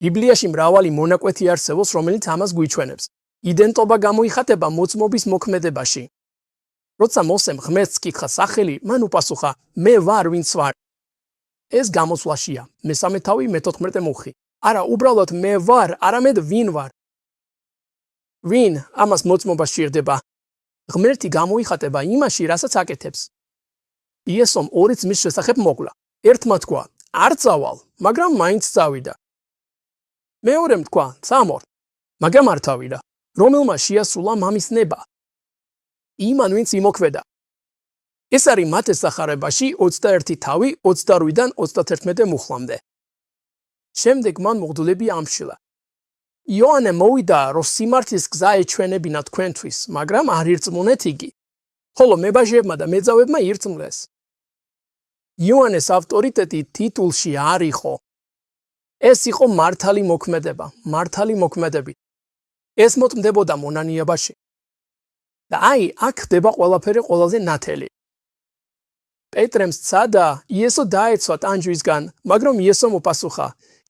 ბიბლიაში მრავალი მონაკვეთი არსებობს, რომელიც ამას გვიჩვენებს. იდენტობა გამოიხატება მოწმობის მოქმედებაში. როცა მოსემ ღმერთს კითხა სახელი, მან უპასუხა: მე ვარ, ვინც ვარ. ეს გამოსვლაშია, მესამე თავი, მე-14 მუხლი. არა, უბრალოდ მე ვარ, არამედ ვინ ვარ. ვინ ამას მოწმობა სჭირდება? ღმერთი გამოიხატება იმაში, რასაც აკეთებს. იესომ ორი ძმის შესახებ მოკლა. ერთმა თქვა: არ წავალ, მაგრამ მაინც წავიდა. მეორემ თქვა: წამორ, მაგრამ არ თავიდა. რომელმა შეასრულა მამის ნება. იმან, ვინც იმოქმედა. ეს არის მათეს სახარებაში 21 თავი 28-დან 31 მუხლამდე. შემდეგ მან მოგდულები ამშილა. იოანე მოვიდა, რომ სიმართლის გზა ეჩვენებინა თქვენთვის, მაგრამ არ ირწმუნეთ იგი, ხოლო მებაჟებმა და მეძავებმა ირწმუნეს. იოანეს ავტორიტეტი ტიტულში არ იყო. ეს იყო მართალი მოქმედება, მართალი მოქმედებით. ეს მოწმდებოდა მონანიებაში. და აი, აქ ხდება ყველაფერი ყველაზე ნათელი. პეტრემ სცადა იესო დაეცვა ტანჯვისგან, მაგრამ იესომ უპასუხა: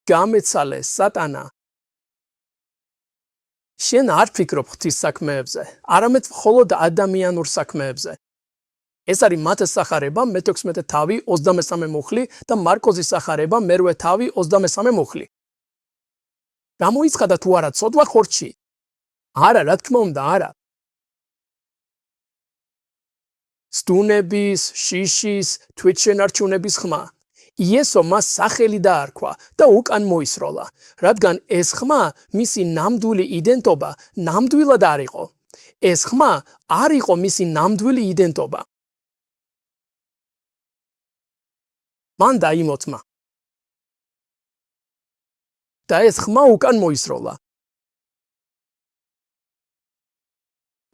გამეცალე, სატანა. შენ არ ფიქრობ ღვთის საქმეებზე, არამედ მხოლოდ ადამიანურ საქმეებზე. ეს არის მათეს სახარება, მე-16 თავი, 23 მუხლი და მარკოზის სახარება, მე-8 თავი, 23 მუხლი. გამოიცხადა თუ არა ცოდვა ხორცში? არა, რა თქმა უნდა, არა. სტუნების, შიშის, თვითშენარჩუნების ხმა. იესო მას სახელი დაარქვა და უკან მოისროლა, რადგან ეს ხმა მისი ნამდვილი იდენტობა ნამდვილად არ იყო. ეს ხმა არ იყო მისი ნამდვილი იდენტობა. მან დაიმოწმა. და ეს ხმა უკან მოისროლა.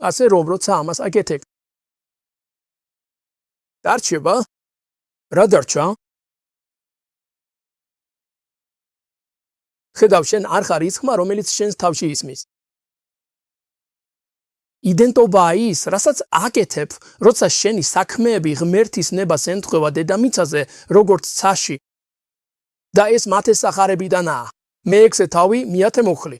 ასე რომ, როცა ამას აკეთებ, დარჩება? რა დარჩა? ხედავ, შენ არ ხარ ის ხმა, რომელიც შენს თავში ისმის. იდენტობაა ის, რასაც აკეთებ, როცა შენი საქმეები ღმერთის ნებას ემთხვევა დედამიწაზე, როგორც ცაში. და ეს მათეს სახარებიდანაა. მე-6 თავი, მე-10 მუხლი.